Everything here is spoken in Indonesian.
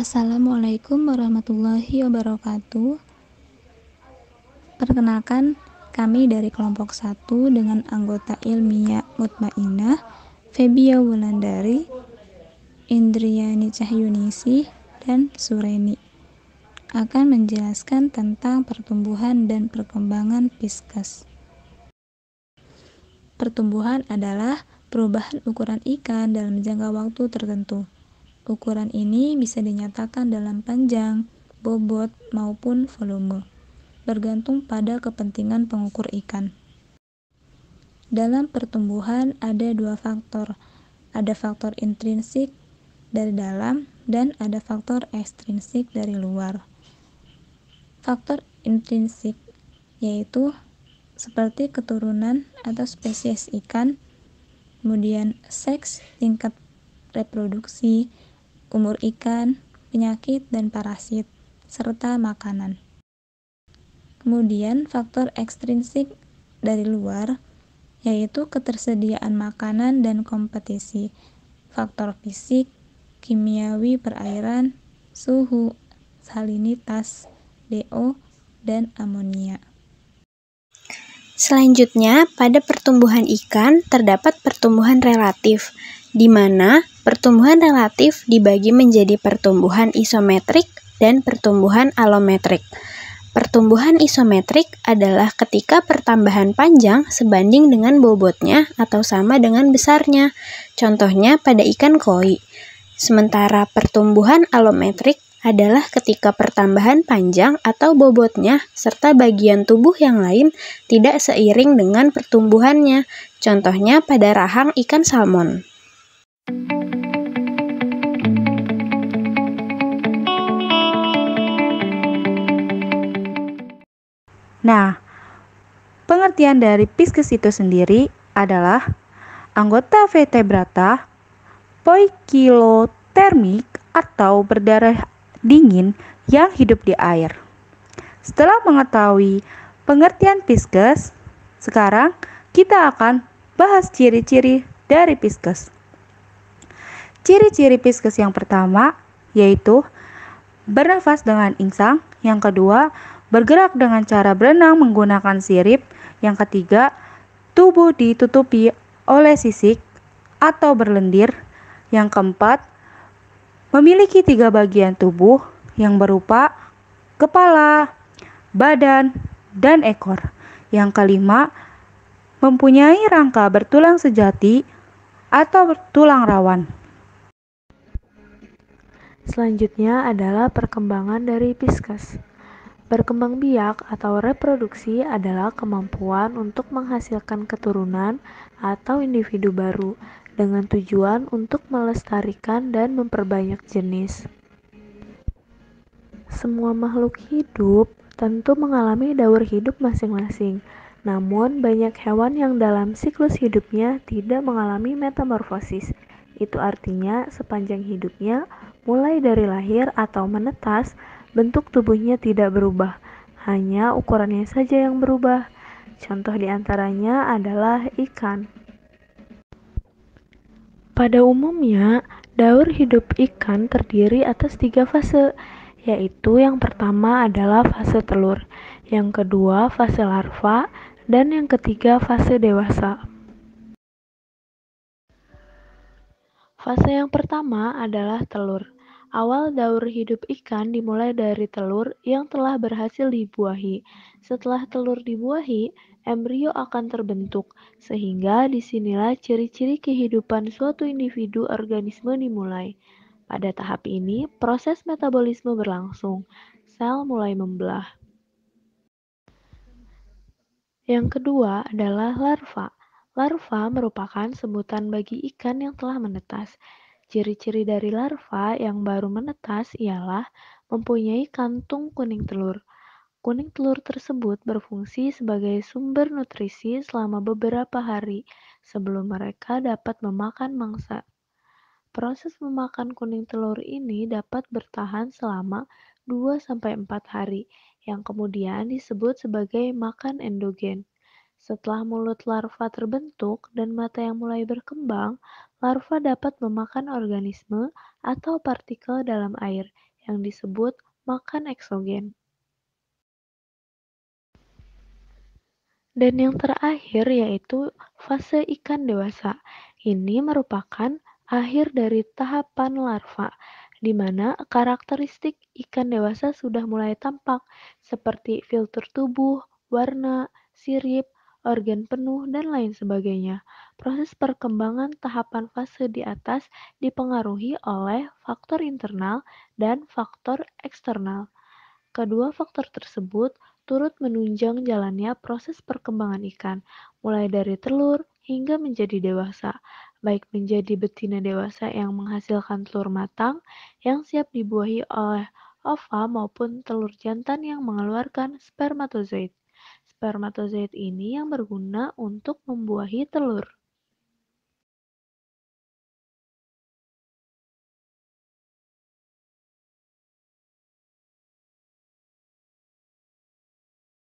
Assalamualaikum warahmatullahi wabarakatuh. Perkenalkan, kami dari kelompok 1 dengan anggota ilmiah Mutmainah, Febia Wulandari, Indriani Cahyuningsih, dan Sureni akan menjelaskan tentang pertumbuhan dan perkembangan Pisces. Pertumbuhan adalah perubahan ukuran ikan dalam jangka waktu tertentu. Ukuran ini bisa dinyatakan dalam panjang, bobot, maupun volume, bergantung pada kepentingan pengukur ikan. Dalam pertumbuhan ada dua faktor, ada faktor intrinsik dari dalam dan ada faktor ekstrinsik dari luar. Faktor intrinsik yaitu seperti keturunan atau spesies ikan, kemudian seks, tingkat reproduksi, umur ikan, penyakit dan parasit, serta makanan. Kemudian faktor ekstrinsik dari luar yaitu ketersediaan makanan dan kompetisi, faktor fisik, kimiawi perairan, suhu, salinitas, DO, dan amonia. Selanjutnya, pada pertumbuhan ikan terdapat pertumbuhan relatif, di mana pertumbuhan relatif dibagi menjadi pertumbuhan isometrik dan pertumbuhan alometrik. Pertumbuhan isometrik adalah ketika pertambahan panjang sebanding dengan bobotnya atau sama dengan besarnya, contohnya pada ikan koi. Sementara pertumbuhan alometrik adalah ketika pertambahan panjang atau bobotnya serta bagian tubuh yang lain tidak seiring dengan pertumbuhannya, contohnya pada rahang ikan salmon. Nah, pengertian dari Pisces itu sendiri adalah anggota vertebrata poikilotermik atau berdarah dingin yang hidup di air. Setelah mengetahui pengertian Pisces, sekarang kita akan bahas ciri-ciri dari Pisces. Ciri-ciri Pisces yang pertama yaitu bernafas dengan insang, yang kedua bergerak dengan cara berenang menggunakan sirip, yang ketiga tubuh ditutupi oleh sisik atau berlendir, yang keempat memiliki 3 bagian tubuh yang berupa kepala, badan, dan ekor, yang kelima mempunyai rangka bertulang sejati atau tulang rawan. Selanjutnya adalah perkembangan dari Pisces. Berkembang biak atau reproduksi adalah kemampuan untuk menghasilkan keturunan atau individu baru dengan tujuan untuk melestarikan dan memperbanyak jenis. Semua makhluk hidup tentu mengalami daur hidup masing-masing. Namun, banyak hewan yang dalam siklus hidupnya tidak mengalami metamorfosis. Itu artinya sepanjang hidupnya, mulai dari lahir atau menetas, bentuk tubuhnya tidak berubah, hanya ukurannya saja yang berubah. Contoh diantaranya adalah ikan. Pada umumnya, daur hidup ikan terdiri atas 3 fase, yaitu yang pertama adalah fase telur, yang kedua fase larva, dan yang ketiga fase dewasa. Fase yang pertama adalah telur. Awal daur hidup ikan dimulai dari telur yang telah berhasil dibuahi. Setelah telur dibuahi, embrio akan terbentuk, sehingga disinilah ciri-ciri kehidupan suatu individu organisme dimulai. Pada tahap ini, proses metabolisme berlangsung. Sel mulai membelah. Yang kedua adalah larva. Larva merupakan sebutan bagi ikan yang telah menetas. Ciri-ciri dari larva yang baru menetas ialah mempunyai kantung kuning telur. Kuning telur tersebut berfungsi sebagai sumber nutrisi selama beberapa hari sebelum mereka dapat memakan mangsa. Proses memakan kuning telur ini dapat bertahan selama 2-4 hari, yang kemudian disebut sebagai makan endogen. Setelah mulut larva terbentuk dan mata yang mulai berkembang, larva dapat memakan organisme atau partikel dalam air yang disebut makan eksogen. Dan yang terakhir yaitu fase ikan dewasa. Ini merupakan akhir dari tahapan larva, di mana karakteristik ikan dewasa sudah mulai tampak, seperti filter tubuh, warna, sirip, organ penuh, dan lain sebagainya. Proses perkembangan tahapan fase di atas dipengaruhi oleh faktor internal dan faktor eksternal. Kedua faktor tersebut turut menunjang jalannya proses perkembangan ikan, mulai dari telur hingga menjadi dewasa, baik menjadi betina dewasa yang menghasilkan telur matang yang siap dibuahi oleh ova maupun telur jantan yang mengeluarkan spermatozoid. Spermatozoid ini yang berguna untuk membuahi telur.